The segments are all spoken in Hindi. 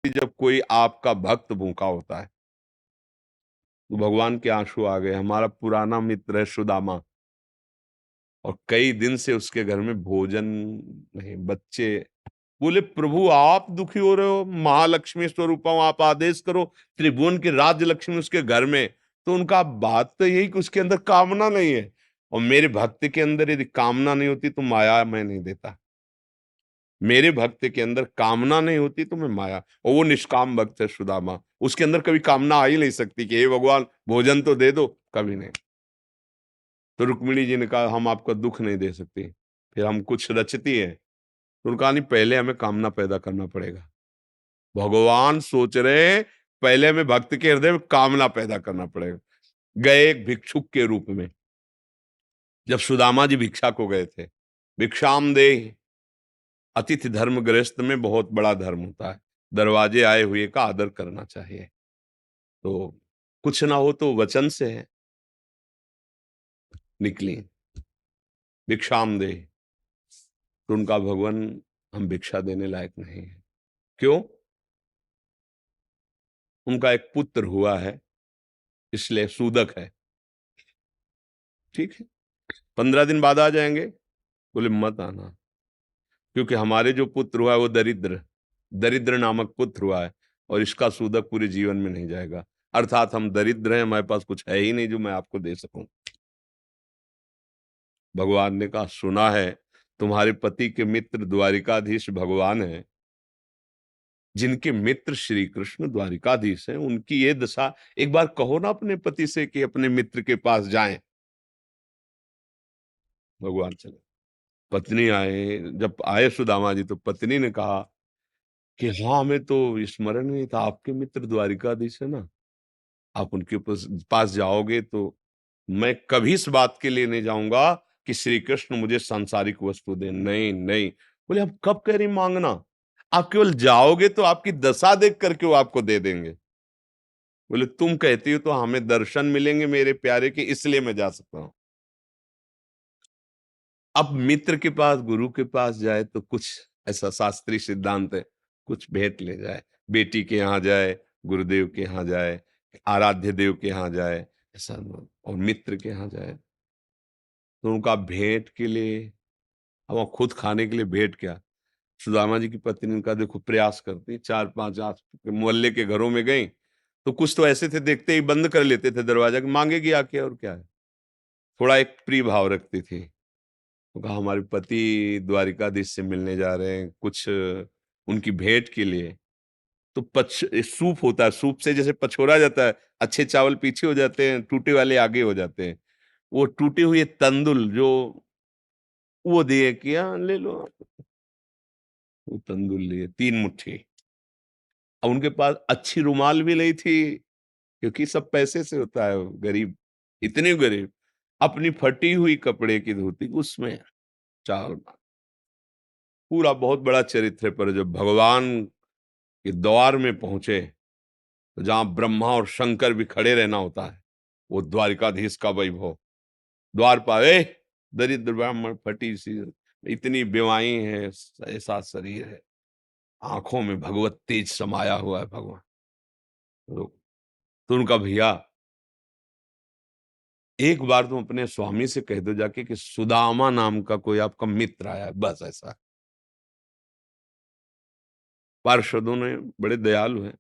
जब कोई आपका भक्त भूखा होता है तो भगवान के आंसू आ गए। हमारा पुराना मित्र है सुदामा, और कई दिन से उसके घर में भोजन नहीं, बच्चे। बोले प्रभु आप दुखी हो रहे हो, महालक्ष्मी स्वरूपम आप आदेश करो, त्रिभुवन की राज्य लक्ष्मी उसके घर में। तो उनका बात तो यही कि उसके अंदर कामना नहीं है, और मेरे भक्त के अंदर यदि कामना नहीं होती तो माया मैं नहीं देता। मेरे भक्त के अंदर कामना नहीं होती तो मैं माया, और वो निष्काम भक्त है सुदामा, उसके अंदर कभी कामना आ ही नहीं सकती कि हे भगवान भोजन तो दे दो, कभी नहीं। तो रुक्मिणी जी ने कहा हम आपका दुख नहीं दे सकते। फिर हम कुछ रचती है, तो उन्होंने कहा नहीं, पहले हमें कामना पैदा करना पड़ेगा। भगवान सोच रहे पहले हमें भक्त के हृदय में कामना पैदा करना पड़ेगा। गए एक भिक्षुक के रूप में, जब सुदामा जी भिक्षा को गए थे, भिक्षाम दे, अतिथि धर्म गृहस्थ में बहुत बड़ा धर्म होता है, दरवाजे आए हुए का आदर करना चाहिए। तो कुछ ना हो तो वचन से है, निकली भिक्षाम दे, तो उनका भगवान हम भिक्षा देने लायक नहीं है। क्यों? उनका एक पुत्र हुआ है, इसलिए सूदक है। ठीक है, 15 दिन बाद आ जाएंगे। बोले मत आना, क्योंकि हमारे जो पुत्र हुआ है वो दरिद्र दरिद्र नामक पुत्र हुआ है, और इसका सूदक पूरे जीवन में नहीं जाएगा। अर्थात हम दरिद्र हैं, हमारे पास कुछ है ही नहीं जो मैं आपको दे सकूं। भगवान ने कहा सुना है तुम्हारे पति के मित्र द्वारिकाधीश भगवान है, जिनके मित्र श्री कृष्ण द्वारिकाधीश हैं, उनकी ये दशा, एक बार कहो ना अपने पति से कि अपने मित्र के पास जाएं। भगवान चले, पत्नी आए, जब आए सुदामा जी तो पत्नी ने कहा कि हाँ हमें तो स्मरण नहीं था, आपके मित्र द्वारिकाधीश है ना, आप उनके पास जाओगे तो मैं कभी इस बात के लिए नहीं जाऊंगा कि श्री कृष्ण मुझे सांसारिक वस्तु दे, नहीं नहीं। बोले आप कब कह रही मांगना, आप केवल जाओगे तो आपकी दशा देख करके वो आपको दे देंगे। बोले तुम कहती हो तो हमें दर्शन मिलेंगे मेरे प्यारे के, इसलिए मैं जा सकता हूं। अब मित्र के पास गुरु के पास जाए तो कुछ ऐसा शास्त्रीय सिद्धांत है, कुछ भेंट ले जाए, बेटी के यहाँ जाए, गुरुदेव के यहाँ जाए, आराध्य देव के यहाँ जाए, ऐसा और मित्र के यहाँ जाए तो उनका भेंट के लिए, अब वो खुद खाने के लिए भेंट क्या। सुदामा जी की पत्नी उनका देखो प्रयास करती, 4-5 आस के मोहल्ले के घरों में गई तो कुछ तो ऐसे थे देखते ही बंद कर लेते थे दरवाजा कि मांगेगी आके और क्या है। थोड़ा एक प्रिय भाव रखती थी, तो कहा हमारे पति द्वारिकाधीश से मिलने जा रहे हैं, कुछ उनकी भेंट के लिए। तो सूप होता है, सूप से जैसे पछोरा जाता है, अच्छे चावल पीछे हो जाते हैं, टूटे वाले आगे हो जाते हैं। वो टूटे हुए तंदुल जो वो दिए कि हाँ ले लो आप। वो तंदुल लिए 3 मुट्ठी। अब उनके पास अच्छी रुमाल भी नहीं थी, क्योंकि सब पैसे से होता है, गरीब, इतने गरीब। अपनी फटी हुई कपड़े की धोती उसमें चावल, पूरा बहुत बड़ा चरित्र है। पर जब भगवान के द्वार में पहुंचे तो जहां ब्रह्मा और शंकर भी खड़े रहना होता है, वो द्वारिकाधीश का वैभव। द्वार पर दरिद्र ब्राह्मण, फटी सी, इतनी बेवाई है, ऐसा शरीर है, आंखों में भगवत तेज समाया हुआ है भगवान। तो उनका भैया एक बार तुम अपने स्वामी से कह दो जाके कि सुदामा नाम का कोई आपका मित्र आया है, बस ऐसा। पार्षदों ने बड़े दयालु हैं,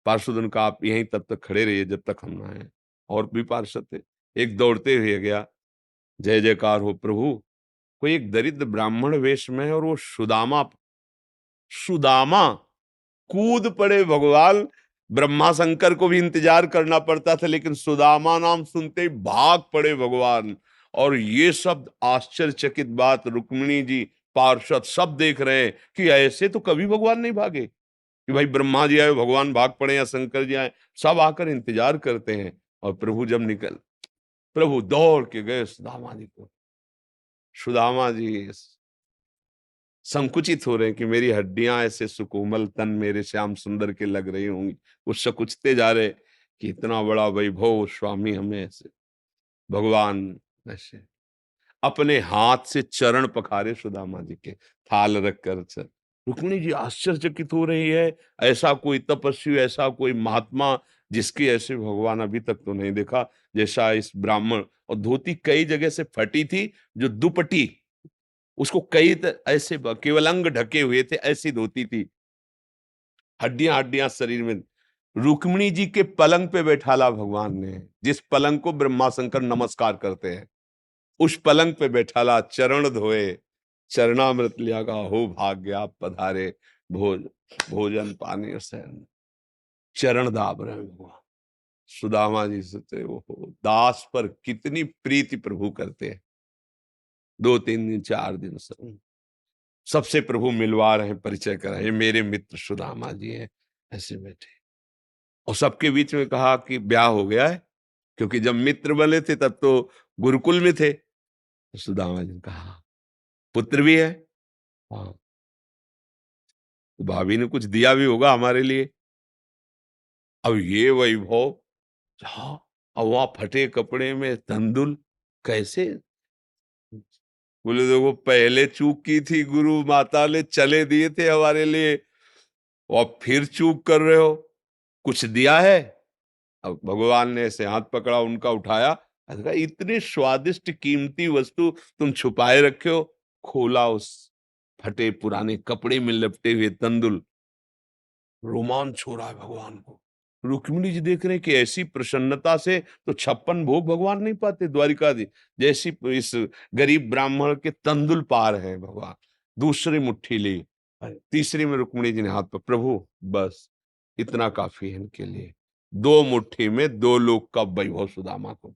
पार्षदों ने कहा आप यहीं तब तक खड़े रहिए जब तक हम ना आए। और भी पार्षद थे, एक दौड़ते हुए गया, जय जयकार हो प्रभु, कोई एक दरिद्र ब्राह्मण वेश में है और वो सुदामा, सुदामा कूद पड़े भगवान। ब्रह्मा शंकर को भी इंतजार करना पड़ता था, लेकिन सुदामा नाम सुनते ही भाग पड़े भगवान। और ये सब आश्चर्यचकित बात रुक्मिणी जी, पार्षद सब देख रहे हैं कि ऐसे तो कभी भगवान नहीं भागे, कि भाई ब्रह्मा जी आए भगवान भाग पड़े या शंकर जी आए, सब आकर इंतजार करते हैं। और प्रभु जब निकल, प्रभु दौड़ के गए सुदामा जी को। सुदामा जी संकुचित हो रहे हैं कि मेरी हड्डियां ऐसे सुकोमल तन मेरे श्याम सुंदर के लग रही होंगी, वो सकुचते जा रहे कि इतना बड़ा वैभव स्वामी हमें ऐसे। भगवान ऐसे अपने हाथ से चरण पखारे सुदामा जी के, थाल रख कर रुक्मिणी जी आश्चर्यचकित हो रही है, ऐसा कोई तपस्वी, ऐसा कोई महात्मा जिसके ऐसे भगवान अभी तक तो नहीं देखा, जैसा इस ब्राह्मण। और धोती कई जगह से फटी थी, जो दुपट्टी उसको ऐसे केवल अंग ढके हुए थे, ऐसी धोती थी, हड्डियां हड्डियां शरीर में। रुक्मिणी जी के पलंग पे बैठाला भगवान ने, जिस पलंग को ब्रह्मा शंकर नमस्कार करते हैं, उस पलंग पे बैठाला, चरण धोए, चरणामृत लिया का हो भाग्य आप पधारे, भोज भोजन पानी और शयन, चरण दाब रहे हैं भगवान। सुदामा जी सोचते वो दास पर कितनी प्रीति प्रभु करते हैं। 2-3 दिन 4 दिन सबसे प्रभु मिलवा रहे हैं, परिचय कराए, ये मेरे मित्र सुदामा जी हैं, ऐसे बैठे। और सबके बीच में कहा कि ब्याह हो गया है, क्योंकि जब मित्र बने थे तब तो गुरुकुल में थे। तो सुदामा जी ने कहा पुत्र भी है। हाँ, तो भाभी ने कुछ दिया भी होगा हमारे लिए। अब ये वैभव, हाँ, अब वहां फटे कपड़े में तंदुल कैसे। बोले देखो पहले चूक की थी, गुरु माता ने चले दिए थे हमारे लिए, और फिर चूक कर रहे हो, कुछ दिया है। अब भगवान ने ऐसे हाथ पकड़ा, उनका उठाया, कहा इतनी स्वादिष्ट कीमती वस्तु तुम छुपाए रखे हो। खोला, उस फटे पुराने कपड़े में लपटे हुए तंदुल, रोमांच हो रहा है भगवान को। रुक्मिणी जी देख रहे हैं कि ऐसी प्रसन्नता से तो 56 भोग भगवान नहीं पाते द्वारिकाधीश, जैसी इस गरीब ब्राह्मण के तंदुल पार है भगवान। दूसरी मुट्ठी ली, तीसरी में रुक्मिणी जी ने हाथ पर, प्रभु बस इतना काफी है इनके लिए। 2 मुट्ठी में 2 लोग का वैभव सुदामा को।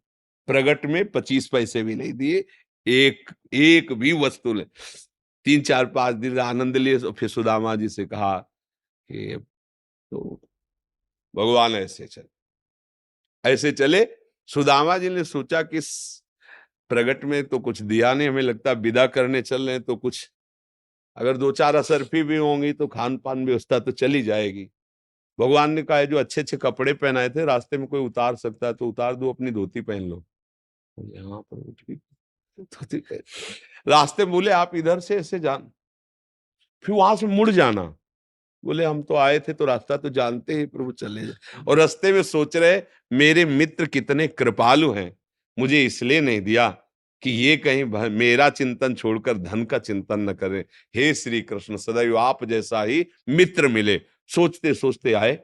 प्रगट में 25 पैसे भी नहीं दिए, एक एक भी वस्तु ले। 3-4-5 दिन आनंद लिए, फिर सुदामा जी से कहा कि तो भगवान ऐसे चले। सुदामा जी ने सोचा कि प्रगट में तो कुछ दिया नहीं, हमें लगता विदा करने चल रहे हैं, तो कुछ अगर 2-4 असरफी भी होंगी तो खान पान व्यवस्था तो चली जाएगी। भगवान ने कहा जो अच्छे अच्छे कपड़े पहनाए थे, रास्ते में कोई उतार सकता है तो उतार दो, अपनी धोती पहन लो। यहाँ पर धोती पहन, रास्ते में बोले आप इधर से ऐसे जान, फिर वहां से मुड़ जाना। बोले हम तो आए थे तो रास्ता तो जानते ही, प्रभु चले जाए। और रास्ते में सोच रहे मेरे मित्र कितने कृपालु हैं, मुझे इसलिए नहीं दिया कि ये कहीं मेरा चिंतन छोड़कर धन का चिंतन न करें। हे श्री कृष्ण, सदैव आप जैसा ही मित्र मिले। सोचते सोचते आए,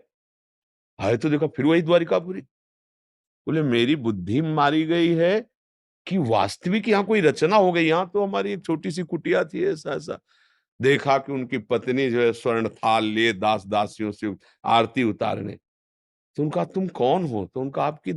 आए तो देखा फिर वही द्वारिकापुरी। बोले मेरी बुद्धि मारी गई है कि वास्तविक यहाँ कोई रचना हो गई। यहाँ तो हमारी एक छोटी सी कुटिया थी, ऐसा ऐसा। देखा कि उनकी पत्नी जो है स्वर्ण थाल लिए दास दासियों से आरती उतारने। तो उनका तुम कौन हो? तो उनका आपकी